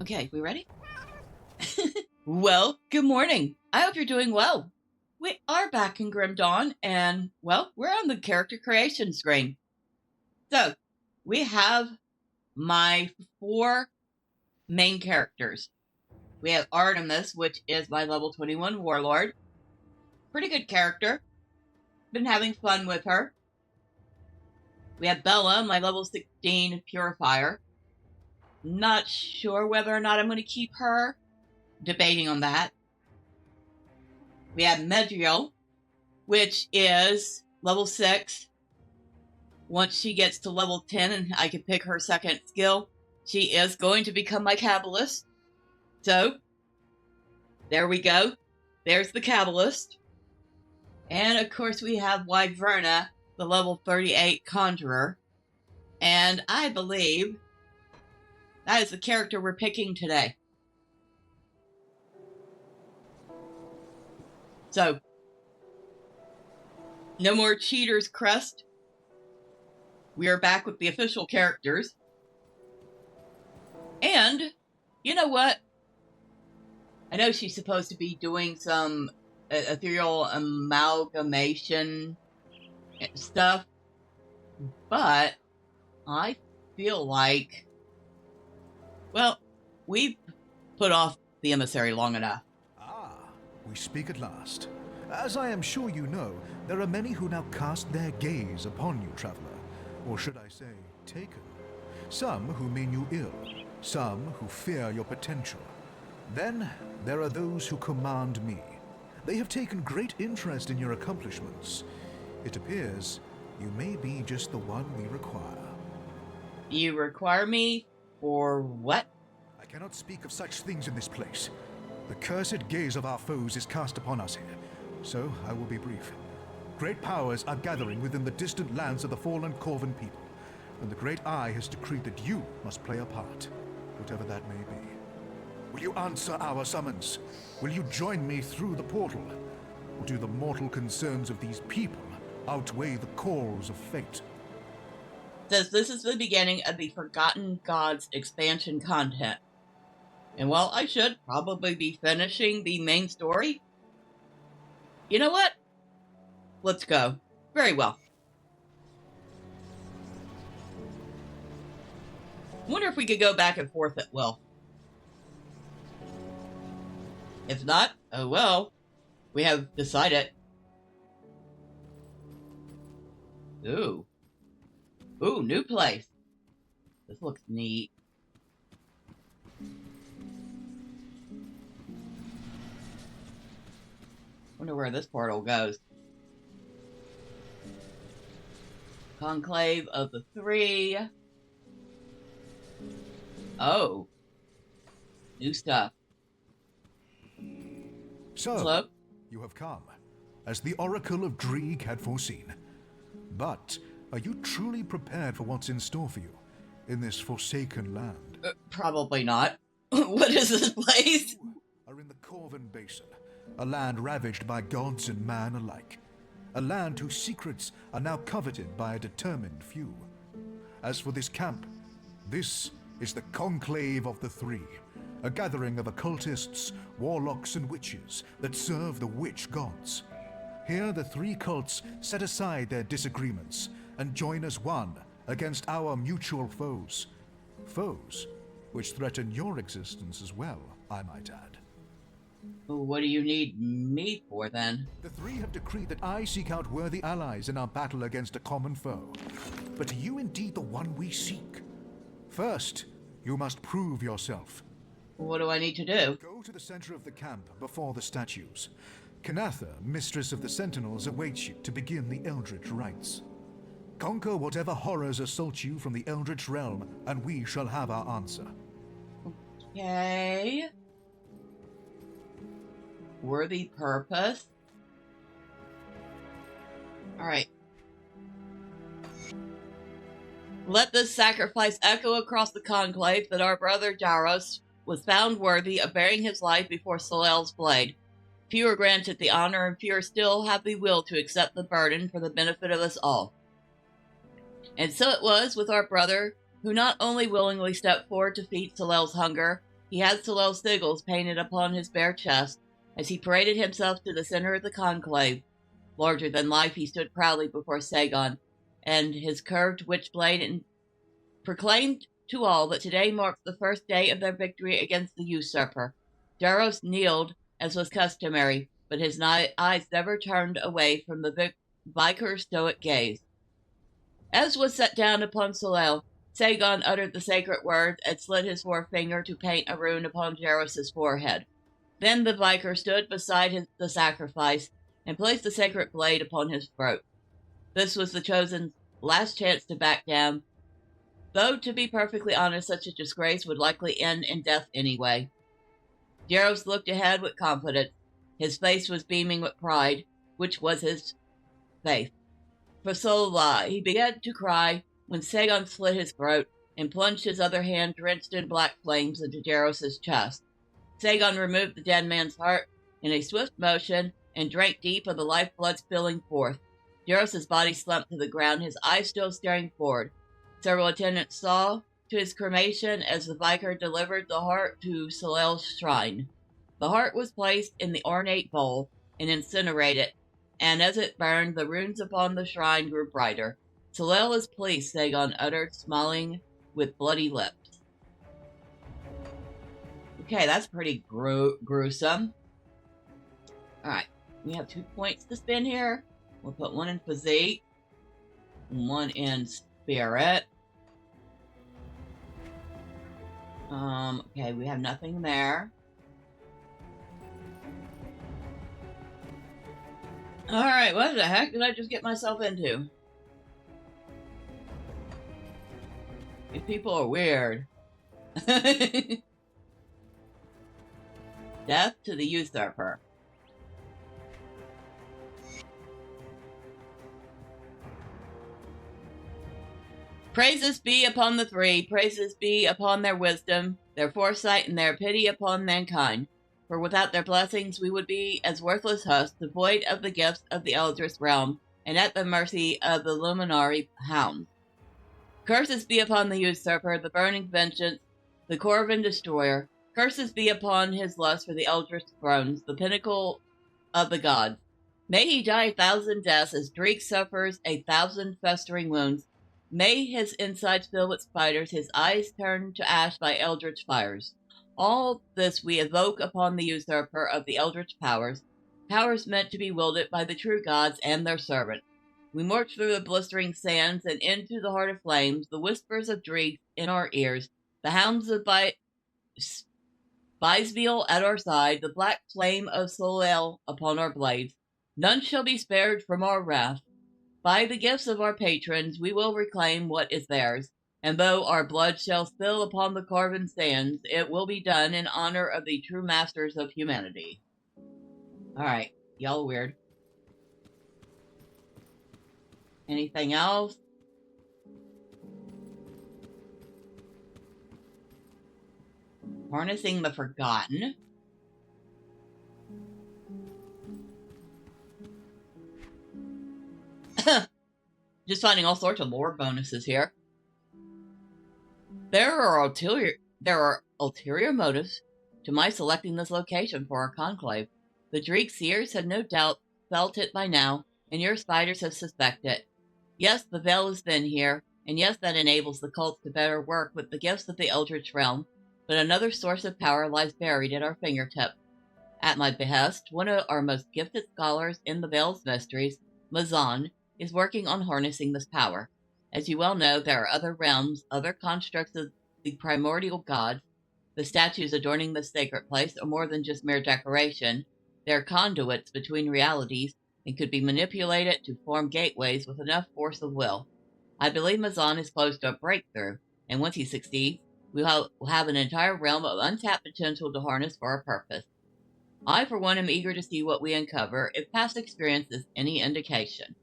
Okay, we ready? Well, good morning. I hope you're doing well. We are back in Grim Dawn, and, well, we're on the character creation screen. So, we have my four main characters. We have Artemis, which is my level 21 warlord. Pretty good character. Been having fun with her. We have Bella, my level 16 purifier. Not sure whether or not I'm going to keep her. Debating on that. We have Medriel, which is level 6. Once she gets to level 10 and I can pick her second skill, she is going to become my Kabbalist. So, there we go. There's the Kabbalist. And of course we have Wyvernna, the level 38 Conjurer. And I believe that is the character we're picking today. So, no more Cheater's Crest. We are back with the official characters. And, you know what? I know she's supposed to be doing some ethereal amalgamation stuff, but I feel like, well, we've put off the emissary long enough. Ah, we speak at last. As I am sure you know, there are many who now cast their gaze upon you, traveler. Or should I say, taken. Some who mean you ill, some who fear your potential. Then there are those who command me. They have taken great interest in your accomplishments. It appears you may be just the one we require. You require me for what? I cannot speak of such things in this place. The cursed gaze of our foes is cast upon us here, so I will be brief. Great powers are gathering within the distant lands of the fallen Corvan people, and the Great Eye has decreed that you must play a part, whatever that may be. Will you answer our summons? Will you join me through the portal? Or do the mortal concerns of these people outweigh the calls of fate? Says this is the beginning of the Forgotten Gods expansion content. And while I should probably be finishing the main story, you know what? Let's go. Very well. Wonder if we could go back and forth at will. If not, oh well. We have decided. Ooh. Ooh, new place. This looks neat. Wonder where this portal goes. Conclave of the Three. Oh. New stuff. So, Hello? you have come, as the Oracle of Dreeg had foreseen. But are you truly prepared for what's in store for you in this forsaken land? Probably not. What is this place? You are in the Corvan Basin, a land ravaged by gods and man alike. A land whose secrets are now coveted by a determined few. As for this camp, this is the Conclave of the Three, a gathering of occultists, warlocks, and witches that serve the witch gods. Here the three cults set aside their disagreements and join as one against our mutual foes. Foes which threaten your existence as well, I might add. What do you need me for, then? The three have decreed that I seek out worthy allies in our battle against a common foe. But are you indeed the one we seek? First, you must prove yourself. What do I need to do? Go to the center of the camp before the statues. Kanatha, mistress of the Sentinels, awaits you to begin the Eldritch rites. Conquer whatever horrors assault you from the Eldritch realm, and we shall have our answer. Okay. Worthy purpose. Alright. Let this sacrifice echo across the conclave that our brother Jaros was found worthy of bearing his life before Soleil's blade. Few are granted the honor, and fewer still have the will to accept the burden for the benefit of us all. And so it was with our brother, who not only willingly stepped forward to feed Soleil's hunger, He had Solel's sigils painted upon his bare chest as he paraded himself to the center of the conclave. Larger than life, he stood proudly before Sagon, and his curved witchblade and proclaimed to all that today marks the first day of their victory against the usurper. Jaros kneeled, as was customary, but his eyes never turned away from the Viker's stoic gaze. As was set down upon Solel, Sagon uttered the sacred words and slid his forefinger to paint a rune upon Jaros's forehead. Then the Viker stood beside the sacrifice and placed the sacred blade upon his throat. This was the chosen's last chance to back down, though to be perfectly honest, such a disgrace would likely end in death anyway. Jaros looked ahead with confidence. His face was beaming with pride, which was his faith. For Sola, he began to cry when Sagon slit his throat and plunged his other hand drenched in black flames into Jaros's chest. Sagon removed the dead man's heart in a swift motion and drank deep of the lifeblood spilling forth. Jaros's body slumped to the ground, his eyes still staring forward. Several attendants saw to his cremation as the Viker delivered the heart to Solel's shrine. The heart was placed in the ornate bowl and incinerated, and as it burned, the runes upon the shrine grew brighter. Solel is pleased, Sagon uttered, smiling with bloody lips. Okay, that's pretty gruesome. Alright, we have 2 points to spend here. We'll put one in physique, and one in spirit. Okay, we have nothing there. Alright, what the heck did I just get myself into? These people are weird. Death to the usurper. Praises be upon the three, praises be upon their wisdom, their foresight, and their pity upon mankind. For without their blessings we would be as worthless husks, devoid of the gifts of the Eldritch realm, and at the mercy of the Luminary hounds. Curses be upon the usurper, the burning vengeance, the Corvin destroyer. Curses be upon his lust for the Eldritch thrones, the pinnacle of the gods. May he die 1,000 deaths as Dreek suffers 1,000 festering wounds. May his insides fill with spiders, his eyes turn to ash by eldritch fires. All this we evoke upon the usurper of the eldritch powers, powers meant to be wielded by the true gods and their servants. We march through the blistering sands and into the heart of flames, the whispers of Dreek in our ears, the hounds of Bisbeal at our side, the black flame of Solel upon our blades. None shall be spared from our wrath. By the gifts of our patrons we will reclaim what is theirs, and though our blood shall spill upon the carven sands, it will be done in honor of the true masters of humanity. Alright, y'all weird. Anything else? Harnessing the Forgotten. Just finding all sorts of lore bonuses here. There are ulterior motives to my selecting this location for our conclave. The Dreek seers have no doubt felt it by now, and your spiders have suspected. Yes, the veil is thin here, and yes, that enables the cults to better work with the gifts of the Eldritch realm, but another source of power lies buried at our fingertips. At my behest, one of our most gifted scholars in the veil's mysteries, Mazan, is working on harnessing this power. As you well know, there are other realms, other constructs of the primordial gods. The statues adorning this sacred place are more than just mere decoration. They are conduits between realities and could be manipulated to form gateways with enough force of will. I believe Mazan is close to a breakthrough, and once he succeeds, we'll have an entire realm of untapped potential to harness for our purpose. I, for one, am eager to see what we uncover, if past experience is any indication.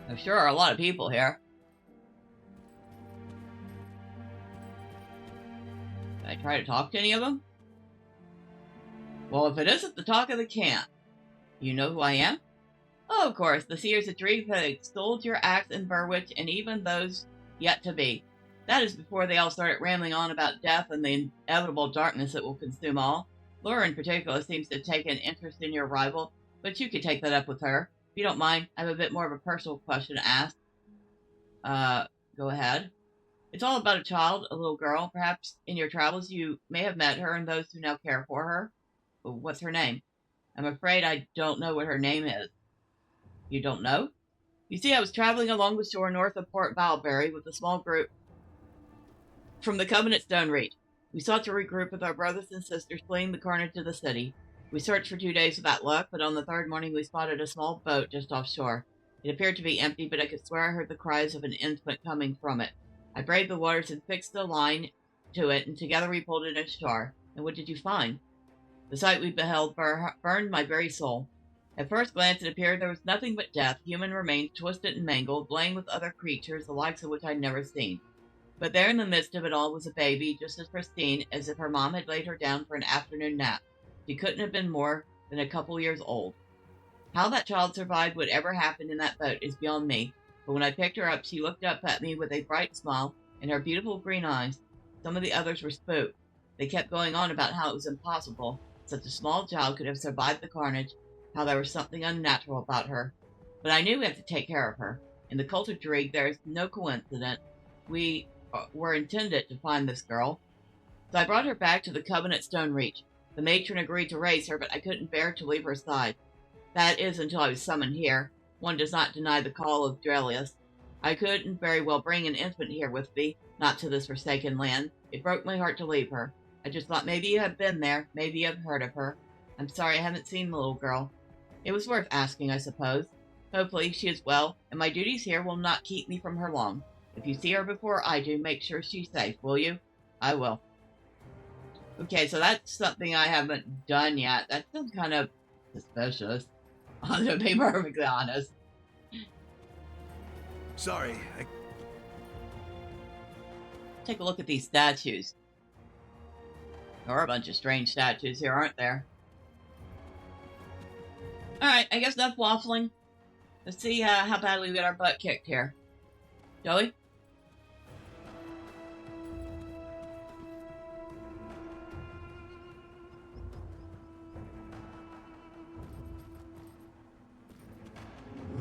There sure are a lot of people here. Did I try to talk to any of them? Well, if it isn't the talk of the camp, you know who I am? Oh, of course, the seers of Dreeg have extolled your acts in Berwick and even those yet to be. That is before they all started rambling on about death and the inevitable darkness that will consume all. Laura in particular seems to take an interest in your rival, but you could take that up with her. If you don't mind, I have a bit more of a personal question to ask. Go ahead. It's all about a child, a little girl. Perhaps in your travels you may have met her and those who now care for her. What's her name? I'm afraid I don't know what her name is. You don't know? You see, I was traveling along the shore north of Port Balberry with a small group from the Covenant Stone Reach. We sought to regroup with our brothers and sisters fleeing the carnage of the city. We searched for 2 days without luck, but on the third morning we spotted a small boat just offshore. It appeared to be empty, but I could swear I heard the cries of an infant coming from it. I braved the waters and fixed the line to it, and together we pulled it ashore. And what did you find? The sight we beheld burned my very soul. At first glance it appeared there was nothing but death, human remains twisted and mangled, laying with other creatures, the likes of which I'd never seen. But there in the midst of it all was a baby, just as pristine as if her mom had laid her down for an afternoon nap. She couldn't have been more than a couple years old. How that child survived whatever happened in that boat is beyond me, but when I picked her up she looked up at me with a bright smile and her beautiful green eyes. Some of the others were spooked. They kept going on about how it was impossible such a small child could have survived the carnage, how there was something unnatural about her. But I knew we had to take care of her. In the cult of Dreeg there is no coincidence. We were intended to find this girl. So I brought her back to the Covenant Stone Reach. The matron agreed to raise her, but I couldn't bear to leave her side. That is, until I was summoned here. One does not deny the call of Drelius. I couldn't very well bring an infant here with me, not to this forsaken land. It broke my heart to leave her. I just thought maybe you have been there, maybe you have heard of her. I'm sorry I haven't seen the little girl. It was worth asking, I suppose. Hopefully she is well, and my duties here will not keep me from her long. If you see her before I do, make sure she's safe, will you? I will. Okay, so that's something I haven't done yet. That sounds kind of suspicious, to be perfectly honest. Sorry, Take a look at these statues. There are a bunch of strange statues here, aren't there? Alright, I guess enough waffling. Let's see how badly we got our butt kicked here. Shall we?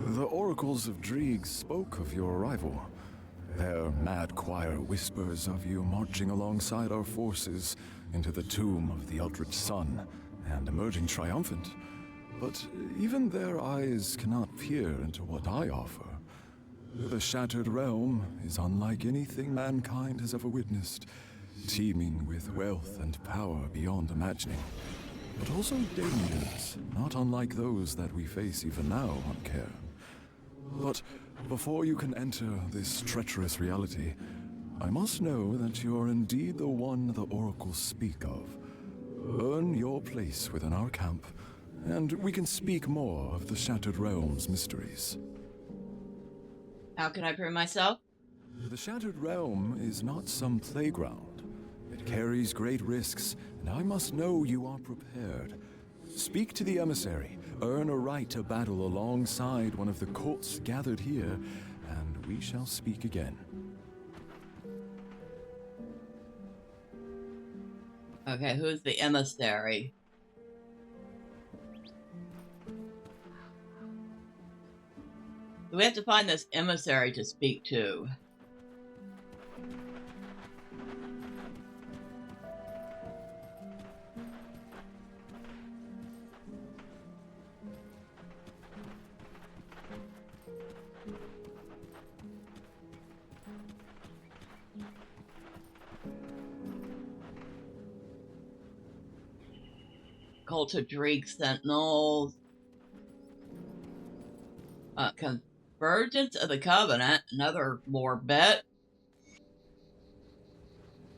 The oracles of Dreeg spoke of your arrival. Their mad choir whispers of you marching alongside our forces into the tomb of the Eldritch Sun and emerging triumphant. But even their eyes cannot peer into what I offer. The Shattered Realm is unlike anything mankind has ever witnessed, teeming with wealth and power beyond imagining. But also dangers, not unlike those that we face even now on Cairn. But before you can enter this treacherous reality, I must know that you are indeed the one the oracles speak of. Earn your place within our camp, and we can speak more of the Shattered Realm's mysteries. How can I prove myself? The Shattered Realm is not some playground. It carries great risks, and I must know you are prepared. Speak to the emissary, earn a right to battle alongside one of the cults gathered here, and we shall speak again. Okay, who's the emissary? So we have to find this emissary to speak to. Cult of Dreeg Sentinels. Convergence of the Covenant, another lore bit.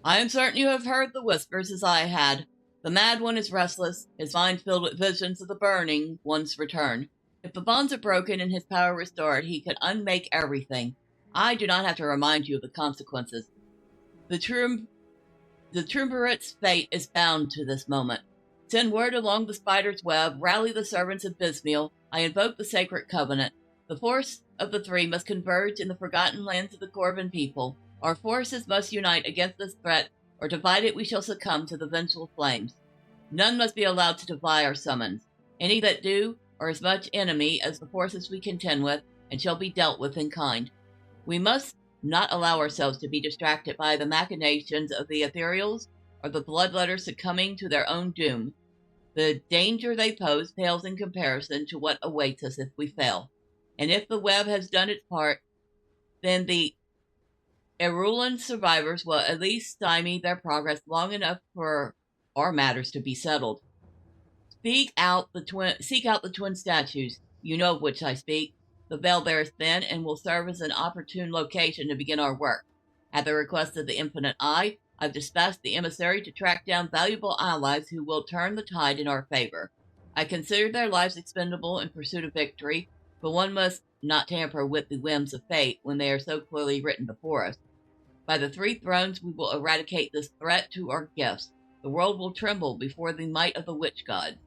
I am certain you have heard the whispers as I had. The mad one is restless, his mind filled with visions of the burning one's return. If the bonds are broken and his power restored, he could unmake everything. I do not have to remind you of the consequences. The true The triumvirate's fate is bound to this moment. Send word along the spider's web, rally the servants of Bismiel. I invoke the sacred covenant. The force of the three must converge in the forgotten lands of the Corvin people. Our forces must unite against this threat, or divided we shall succumb to the vengeful flames. None must be allowed to defy our summons. Any that do are as much enemy as the forces we contend with, and shall be dealt with in kind. We must not allow ourselves to be distracted by the machinations of the ethereals or the bloodletters succumbing to their own doom. The danger they pose pales in comparison to what awaits us if we fail. And if the web has done its part, then the Erulan survivors will at least stymie their progress long enough for our matters to be settled. Seek out the twin statues. You know of which I speak. The veil bears thin and will serve as an opportune location to begin our work. At the request of the Infinite Eye, I've dispatched the emissary to track down valuable allies who will turn the tide in our favor. I consider their lives expendable in pursuit of victory, but one must not tamper with the whims of fate when they are so clearly written before us. By the three thrones we will eradicate this threat to our gifts. The world will tremble before the might of the witch god.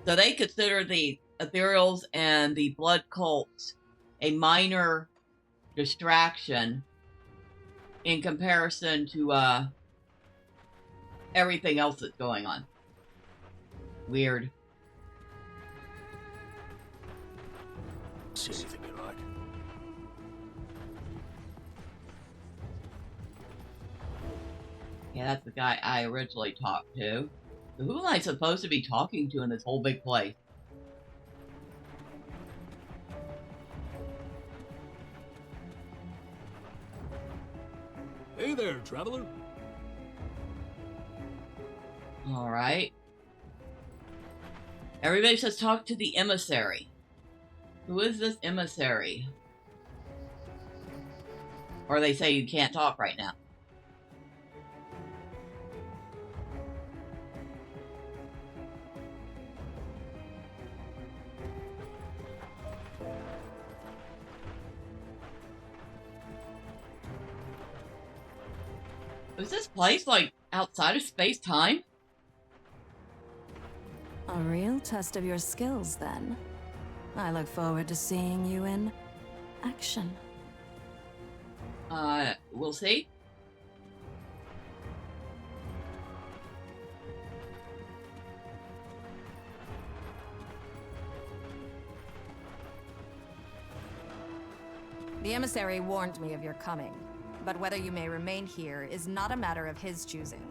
So they consider the ethereals and the blood cults a minor distraction in comparison to everything else that's going on. Weird. See anything you like? Yeah, that's the guy I originally talked to. So who am I supposed to be talking to in this whole big place? Hey there, traveler. Alright. Everybody says talk to the emissary. Who is this emissary? Or they say you can't talk right now. Is this place like outside of space-time? A real test of your skills, then. I look forward to seeing you in action. We'll see. The emissary warned me of your coming, but whether you may remain here is not a matter of his choosing.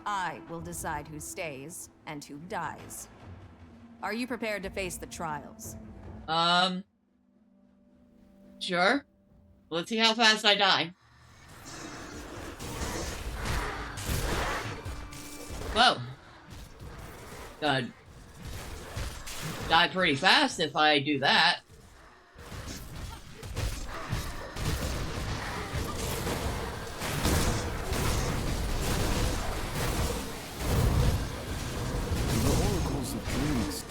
I will decide who stays and who dies. Are you prepared to face the trials? Sure. Let's see how fast I die. Whoa. Gonna die pretty fast if I do that. The oracles of dreams.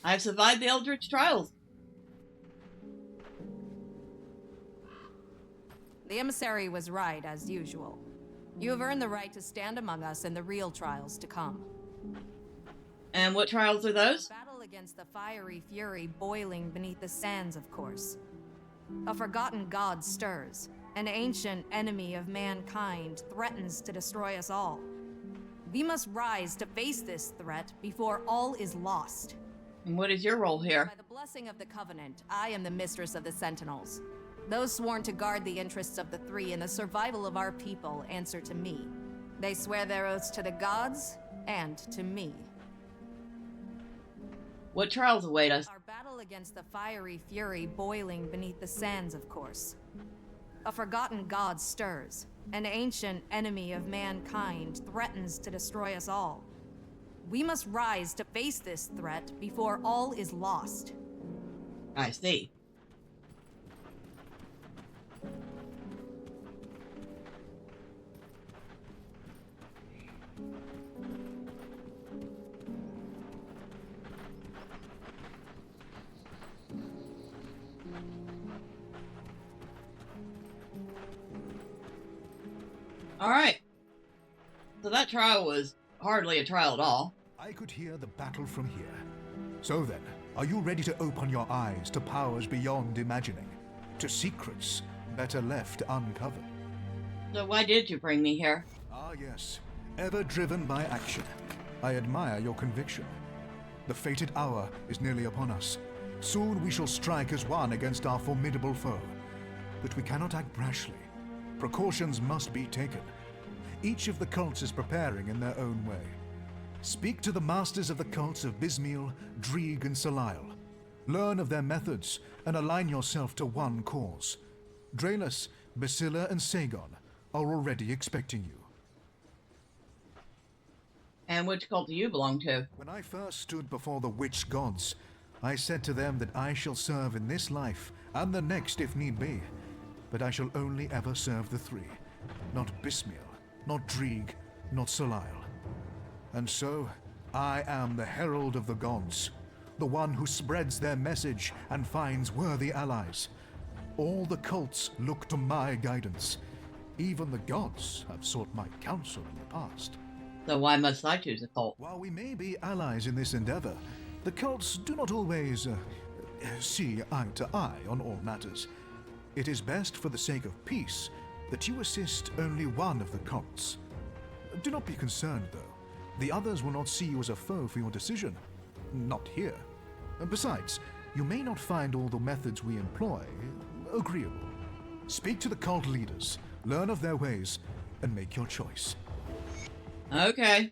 I've survived the Eldritch Trials. The emissary was right, as usual. You have earned the right to stand among us in the real trials to come. And what trials are those? Battle against the fiery fury boiling beneath the sands, of course. A forgotten god stirs. An ancient enemy of mankind threatens to destroy us all. We must rise to face this threat before all is lost. And what is your role here? By the blessing of the Covenant, I am the mistress of the Sentinels. Those sworn to guard the interests of the three and the survival of our people answer to me. They swear their oaths to the gods and to me. What trials await us? Our battle against the fiery fury boiling beneath the sands, of course. A forgotten god stirs. An ancient enemy of mankind threatens to destroy us all. We must rise to face this threat before all is lost. I see. All right. So that trial was hardly a trial at all. I could hear the battle from here. So then, are you ready to open your eyes to powers beyond imagining? To secrets better left uncovered? So why did you bring me here? Ah yes, ever driven by action. I admire your conviction. The fated hour is nearly upon us. Soon we shall strike as one against our formidable foe. But we cannot act brashly. Precautions must be taken. Each of the cults is preparing in their own way. Speak to the masters of the cults of Bismiel, Dreeg, and Salile. Learn of their methods and align yourself to one cause. Draelus, Basilla, and Sagon are already expecting you. And which cult do you belong to? When I first stood before the witch gods, I said to them that I shall serve in this life and the next if need be, but I shall only ever serve the three. Not Bismiel, not Dreeg, not Salile. And so, I am the herald of the gods, the one who spreads their message and finds worthy allies. All the cults look to my guidance. Even the gods have sought my counsel in the past. So why must I choose a cult? While we may be allies in this endeavor, the cults do not always see eye to eye on all matters. It is best for the sake of peace that you assist only one of the cults. Do not be concerned, though. The others will not see you as a foe for your decision. Not here. Besides, you may not find all the methods we employ agreeable. Speak to the cult leaders, learn of their ways, and make your choice. Okay.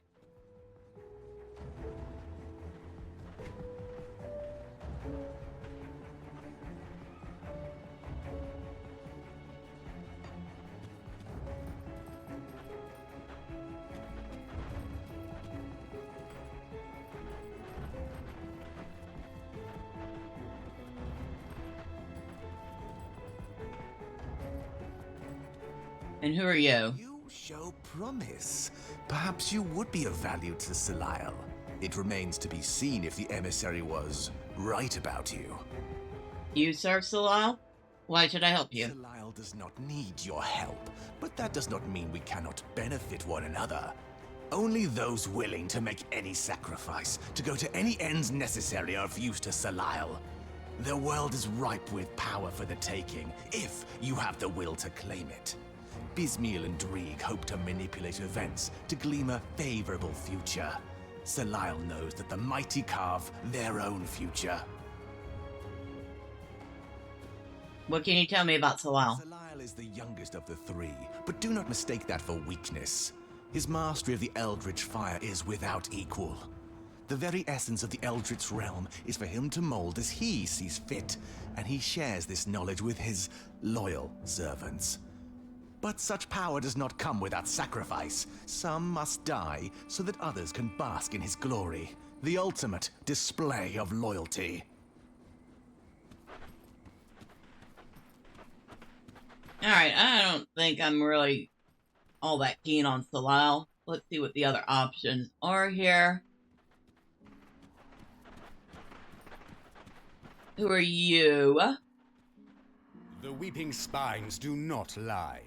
And who are you? You show promise. Perhaps you would be of value to Salile. It remains to be seen if the emissary was right about you. You serve Salile? Why should I help you? Salile does not need your help, but that does not mean we cannot benefit one another. Only those willing to make any sacrifice, to go to any ends necessary, are of use to Salile. The world is ripe with power for the taking, if you have the will to claim it. Bismiel and Dreeg hope to manipulate events to glean a favorable future. Salile knows that the mighty carve their own future. What can you tell me about Salile? Salile is the youngest of the three, but do not mistake that for weakness. His mastery of the Eldritch fire is without equal. The very essence of the Eldritch realm is for him to mold as he sees fit, and he shares this knowledge with his loyal servants. But such power does not come without sacrifice. Some must die so that others can bask in his glory. The ultimate display of loyalty. Alright, I don't think I'm really all that keen on Salile. Let's see what the other options are here. Who are you? The weeping spines do not lie.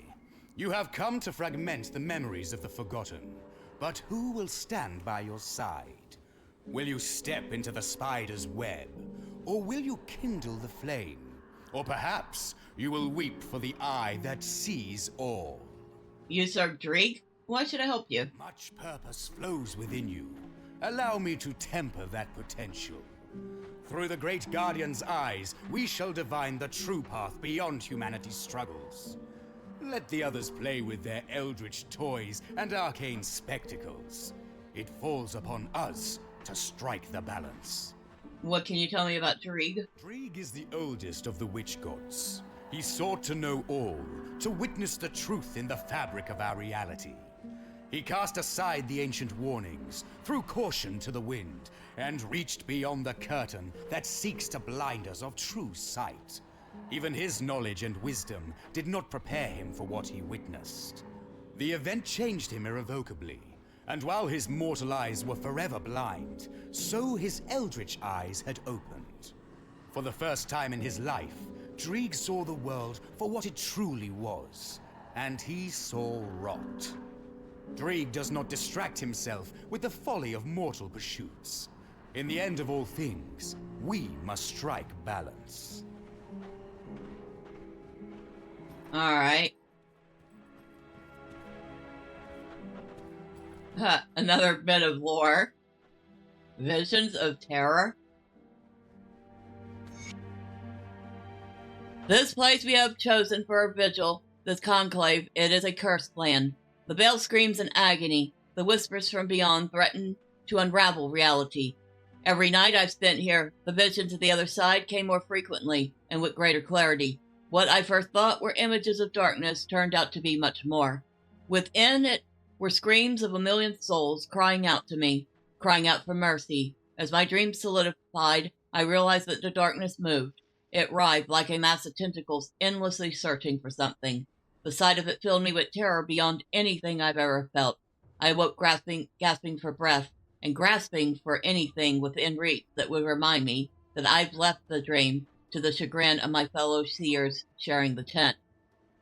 You have come to fragment the memories of the forgotten. But who will stand by your side? Will you step into the spider's web? Or will you kindle the flame? Or perhaps you will weep for the eye that sees all. You serve Dreeg? Why should I help you? Much purpose flows within you. Allow me to temper that potential. Through the great guardian's eyes, we shall divine the true path beyond humanity's struggles. Let the others play with their eldritch toys and arcane spectacles. It falls upon us to strike the balance. What can you tell me about Dreeg? Dreeg is the oldest of the witch gods. He sought to know all, to witness the truth in the fabric of our reality. He cast aside the ancient warnings, threw caution to the wind, and reached beyond the curtain that seeks to blind us of true sight. Even his knowledge and wisdom did not prepare him for what he witnessed. The event changed him irrevocably, and while his mortal eyes were forever blind, so his eldritch eyes had opened. For the first time in his life, Dreeg saw the world for what it truly was, and he saw rot. Drieg does not distract himself with the folly of mortal pursuits. In the end of all things, we must strike balance. Alright. Another bit of lore. Visions of terror. This place we have chosen for our vigil, this conclave, it is a cursed land. The bell screams in agony. The whispers from beyond threaten to unravel reality. Every night I've spent here, the visions of the other side came more frequently and with greater clarity. What I first thought were images of darkness turned out to be much more. Within it were screams of a million souls crying out to me, crying out for mercy. As my dreams solidified, I realized that the darkness moved. It writhed like a mass of tentacles, endlessly searching for something. The sight of it filled me with terror beyond anything I've ever felt. I awoke gasping for breath, and grasping for anything within reach that would remind me that I've left the dream, to the chagrin of my fellow seers sharing the tent.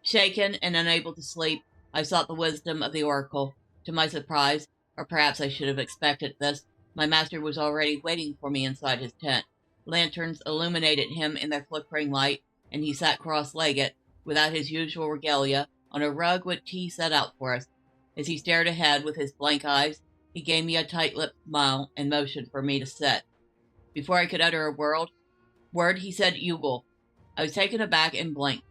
Shaken and unable to sleep, I sought the wisdom of the oracle. To my surprise, or perhaps I should have expected this, my master was already waiting for me inside his tent. Lanterns illuminated him in their flickering light, and he sat cross-legged, without his usual regalia, on a rug with tea set out for us. As he stared ahead with his blank eyes, he gave me a tight-lipped smile and motioned for me to sit. Before I could utter a word, he said "Ugle." I was taken aback and blinked.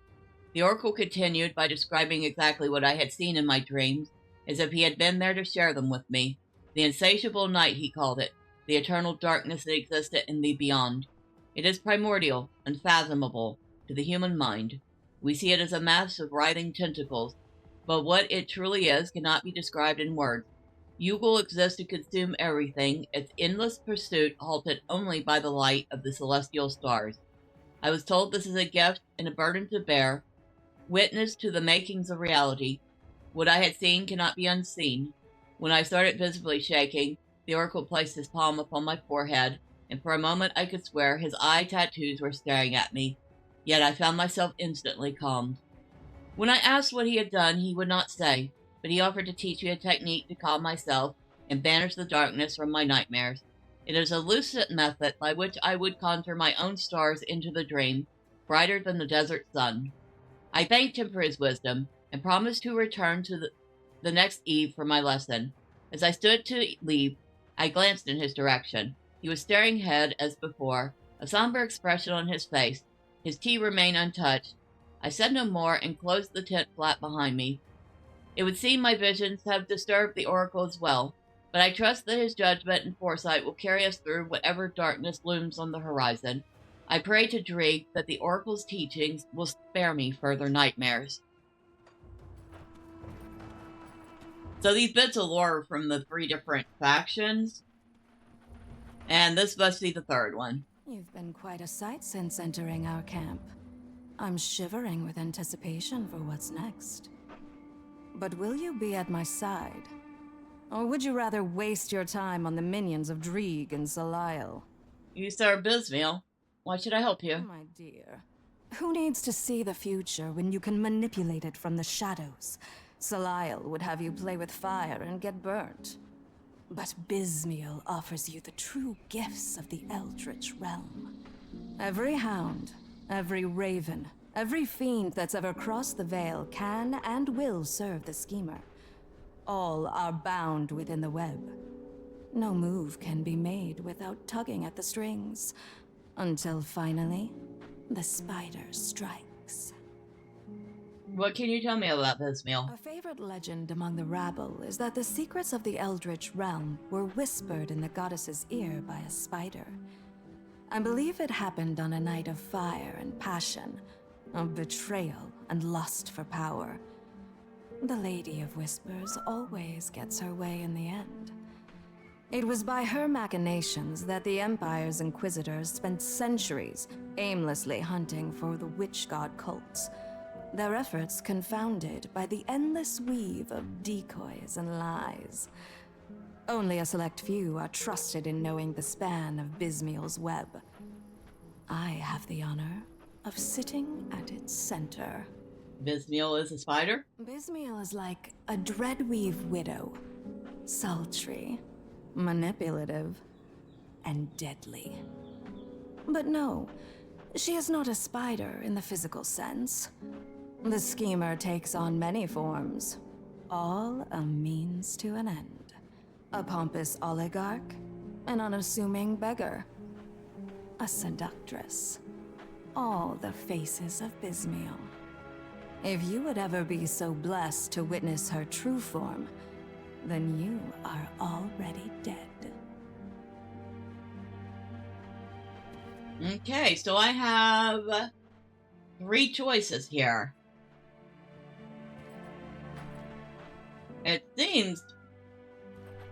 The oracle continued by describing exactly what I had seen in my dreams, as if he had been there to share them with me. The insatiable night, he called it, the eternal darkness that existed in the beyond. It is primordial, unfathomable, to the human mind. We see it as a mass of writhing tentacles, but what it truly is cannot be described in words. Ugle exists to consume everything, its endless pursuit halted only by the light of the celestial stars. I was told this is a gift and a burden to bear, witness to the makings of reality. What I had seen cannot be unseen. When I started visibly shaking, the oracle placed his palm upon my forehead, and for a moment I could swear his eye tattoos were staring at me. Yet I found myself instantly calmed. When I asked what he had done, he would not say, but he offered to teach me a technique to calm myself and banish the darkness from my nightmares. It is a lucid method by which I would conjure my own stars into the dream, brighter than the desert sun. I thanked him for his wisdom, and promised to return to the next eve for my lesson. As I stood to leave, I glanced in his direction. He was staring ahead as before, a somber expression on his face. His tea remained untouched. I said no more and closed the tent flap behind me. It would seem my visions have disturbed the oracle as well, but I trust that his judgment and foresight will carry us through whatever darkness looms on the horizon. I pray to Drieg that the oracle's teachings will spare me further nightmares. So these bits of lore are from the 3 different factions, and this must be the 3rd one. You've been quite a sight since entering our camp. I'm shivering with anticipation for what's next. But will you be at my side? Or would you rather waste your time on the minions of Drieg and Zalael? You, Sir Bismiel. Why should I help you? My dear, who needs to see the future when you can manipulate it from the shadows? Zalael would have you play with fire and get burnt. But Bismiel offers you the true gifts of the Eldritch realm. Every hound, every raven, every fiend that's ever crossed the Veil can and will serve the schemer. All are bound within the web. No move can be made without tugging at the strings, until finally, the spider strikes. What can you tell me about Bismiel? A favorite legend among the rabble is that the secrets of the Eldritch realm were whispered in the goddess's ear by a spider. I believe it happened on a night of fire and passion, of betrayal and lust for power. The Lady of Whispers always gets her way in the end. It was by her machinations that the Empire's Inquisitors spent centuries aimlessly hunting for the witch god cults, their efforts confounded by the endless weave of decoys and lies. Only a select few are trusted in knowing the span of Bismiel's web. I have the honor of sitting at its center. Bismiel is a spider? Bismiel is like a dreadweave widow. Sultry, manipulative, and deadly. But no, she is not a spider in the physical sense. The schemer takes on many forms, all a means to an end. A pompous oligarch, an unassuming beggar, a seductress. All the faces of Bismiel. If you would ever be so blessed to witness her true form, then you are already dead. Okay, so I have 3 choices here. It seems,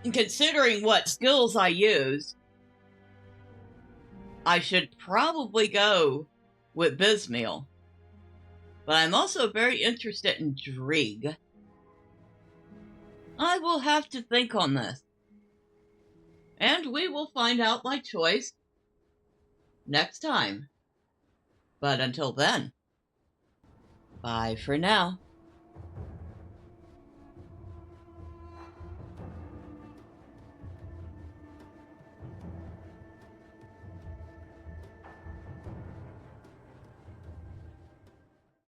considering what skills I use, I should probably go with Bismiel. But I'm also very interested in Drieg. I will have to think on this. And we will find out my choice next time. But until then, bye for now.